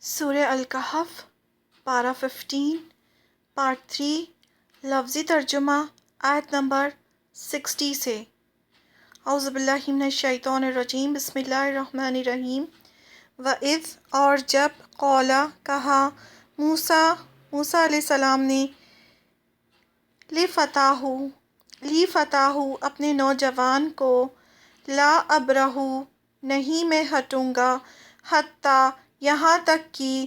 سورہ الکہف پارہ 15 پارٹ 3 لفظی ترجمہ آیت نمبر 60 سے۔ اعوذ باللہ من الشیطان الرجیم، بسم اللہ الرحمن الرحیم۔ وَإِذْ اور جب قولا کہا موسیٰ علیہ السلام نے لِفَتَاہُ اپنے نوجوان کو لا ابرح نہیں میں ہٹوں گا حتیٰ یہاں تک کہ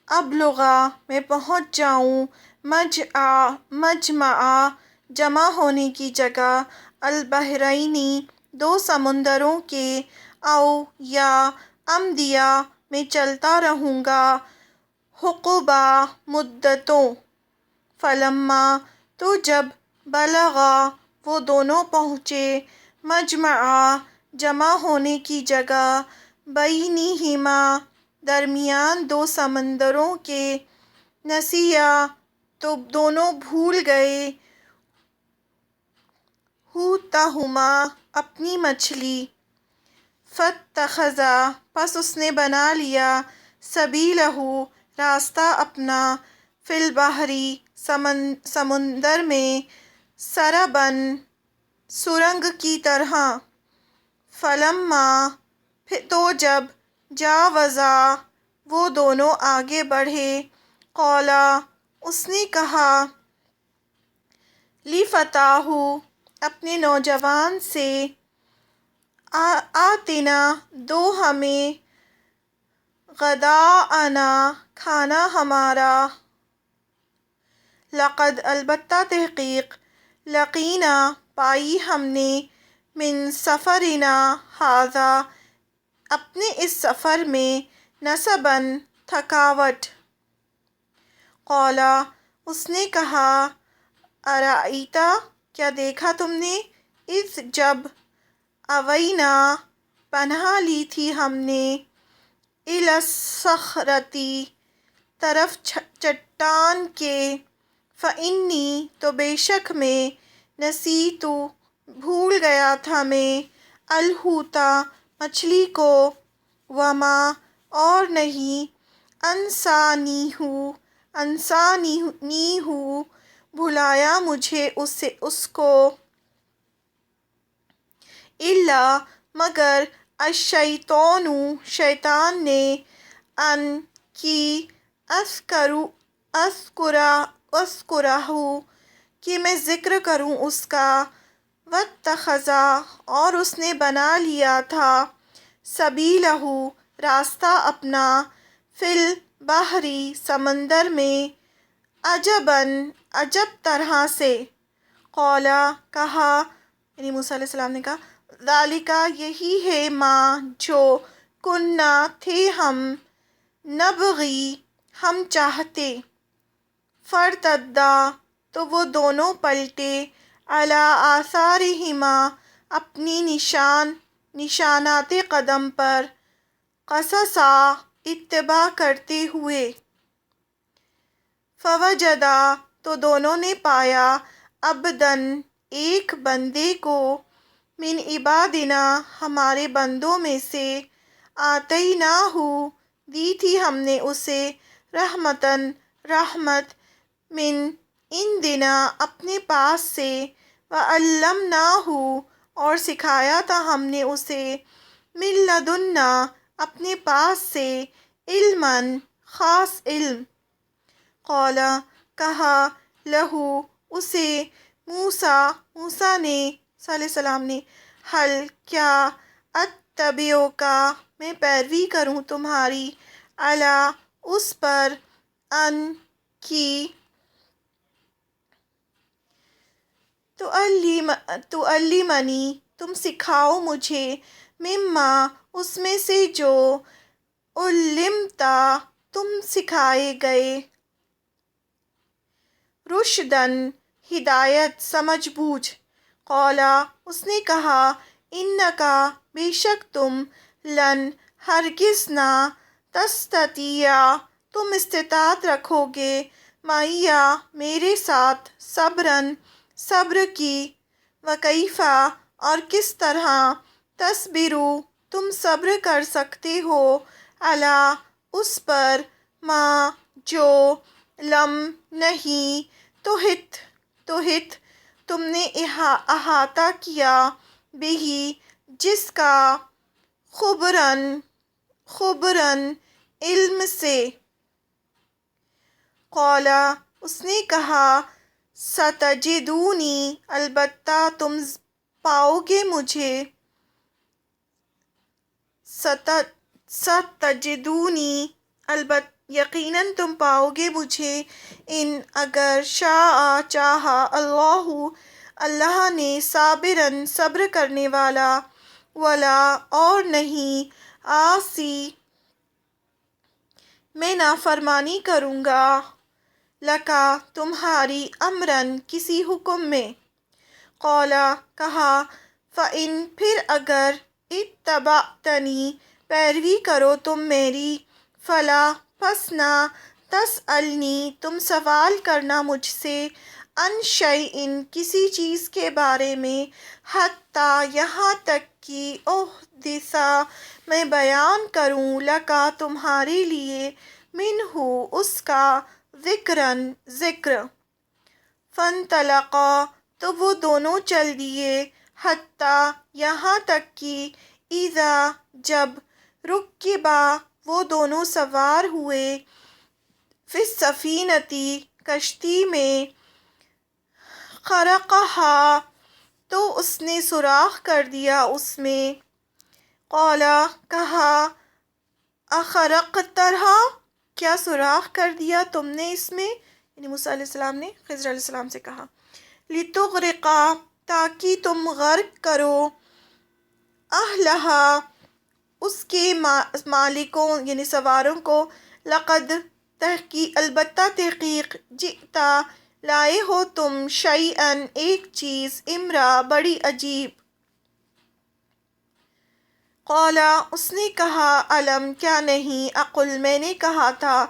ابلغا میں پہنچ جاؤں مجمع جمع ہونے کی جگہ البحرینی دو سمندروں کے او یا امدیا میں چلتا رہوں گا حقبا مدتوں فلما تو جب بلغا وہ دونوں پہنچے مجمع جمع ہونے کی جگہ بینہما درمیان دو سمندروں کے نسیا تو دونوں بھول گئے حوتہما اپنی مچھلی فاتخذا پس اس نے بنا لیا سبیلہ راستہ اپنا فی البحر سمندر میں سربن سرنگ کی طرح فلما تو جب جاوزا وہ دونوں آگے بڑھے قولا اس نے کہا لِفَتَاہُ اپنے نوجوان سے آتنا دو ہمیں غداءنا کھانا ہمارا لقد البتہ تحقیق لقینا پائی ہم نے من سفرنا ھذا اپنے اس سفر میں نصباً تھکاوٹ قولا اس نے کہا ارأیت کیا دیکھا تم نے اذ جب اوینا پناہ لی تھی ہم نے الی الصخرۃ طرف چٹان کے فإنی تو بے شک میں نسیت بھول گیا تھا میں الحوت مچھلی کو وما اور نہیں انسانیہ بھلایا مجھے اس کو الا مگر الشیطان شیطان نے ان کی اذکرہ کہ میں ذکر کروں اس کا واتخذا اور اس نے بنا لیا تھا سبیلہ راستہ اپنا فی البحر سمندر میں عجباً عجب طرح سے قولا کہا یعنی موسیٰ علیہ السلام نے کہا ذالک یہی ہے ما جو کنا تھے ہم نبغی ہم چاہتے فرتدا تو وہ دونوں پلٹے علی آثارہما اپنی نشانات قدم پر قصصا اتباع کرتے ہوئے فوجدا تو دونوں نے پایا عبداً ایک بندے کو من عبادنا ہمارے بندوں میں سے آتیناہ دی تھی ہم نے اسے رحمتاً رحمت من عندنا اپنے پاس سے وعلمناہ اور سکھایا تھا ہم نے اسے من لدنا اپنے پاس سے علماً خاص علم قولا کہا لہو اسے موسیٰ نے صلی اللہ علیہ وسلم نے حل کیا اتبعک میں پیروی کروں تمہاری علی اس پر ان کی تعلمنی تم سکھاؤ مجھے مما اس میں سے جو علمتا تم سکھائے گئے رشداً ہدایت سمجھ بوجھ قولا اس نے کہا انکا بے شک تم لن ہرگز نہ تستطیع تم استطاعت رکھو گے معیہ میرے ساتھ صبراً صبر کی وکیف اور کس طرح تصبروا تم صبر کر سکتے ہو علی اس پر ماں جو لم نہیں توہت تم نے احاطہ کیا بہی جس کا خبرن علم سے قولا اس نے کہا ستجدونی البتہ تم پاؤ گے مجھے ستجدونی یقیناً تم پاؤ گے مجھے ان اگر شاء چاہا اللہ نے صابرن صبر کرنے والا ولا اور نہیں آسی میں نافرمانی کروں گا لکا تمہاری امرن کسی حکم میں قولا کہا فَإِن پھر اگر اتبعتنی پیروی کرو تم میری فلا پس نہ تسألنی تم سوال کرنا مجھ سے عن شیئن کسی چیز کے بارے میں حتیٰ یہاں تک کہ احدث میں بیان کروں لکا تمہارے لیے منہ اس کا ذکر فانطلقا تو وہ دونوں چل دیے حتیٰ یہاں تک کہ اذا جب رکبا وہ دونوں سوار ہوئے فی السفینۃ کشتی میں خرقہا تو اس نے سوراخ کر دیا اس میں قولا کہا اخرقتہا کیا سوراخ کر دیا تم نے اس میں، یعنی موسیٰ علیہ السلام نے خضر علیہ السلام سے کہا لتغرقا تاکہ تم غرق کرو اہلہا اس کے مالکوں یعنی سواروں کو لقد البتہ تحقیق جئتا لائے ہو تم شیئن ایک چیز امرا بڑی عجیب قولا اس نے کہا علم کیا نہیں اقل میں نے کہا تھا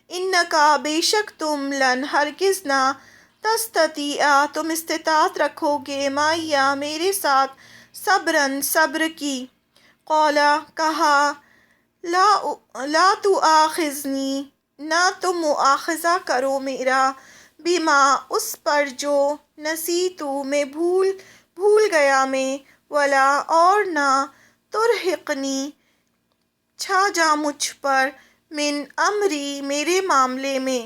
انکا بے شک تم لن ہرگز نہ تستطیع تم استطاعت رکھو گے معیا میرے ساتھ صبرن صبر کی قولا کہا لا تؤاخذنی نہ تم مؤاخذہ کرو میرا بما اس پر جو نسیتو میں بھول گیا میں ولا اور نہ ترہقنی چھا جا مجھ پر من امری میرے معاملے میں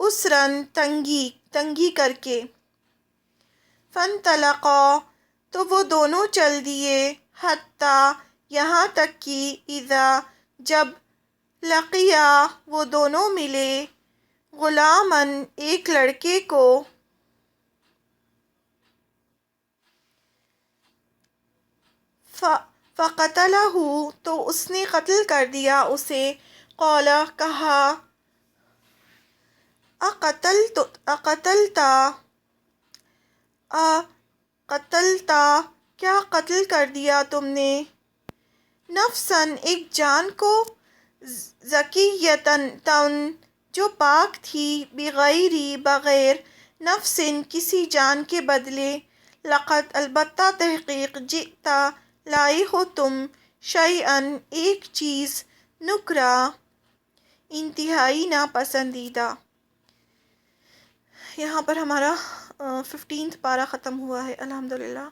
عسرن تنگی کر کے فانطلقا تو وہ دونوں چل دیے حتیٰ یہاں تک کہ اذا جب لقیا وہ دونوں ملے غلامن ایک لڑکے کو فقتلہ تو اس نے قتل کر دیا اسے قولا کہا اقتلتا کیا قتل کر دیا تم نے نفسن ایک جان کو زکیتن جو پاک تھی بغیر نفسن کسی جان کے بدلے لقد البتہ تحقیق جئتا لائے ہو تم شیئن ایک چیز نکرا انتہائی ناپسندیدہ۔ یہاں پر ہمارا 15 پارہ ختم ہوا ہے الحمدللہ۔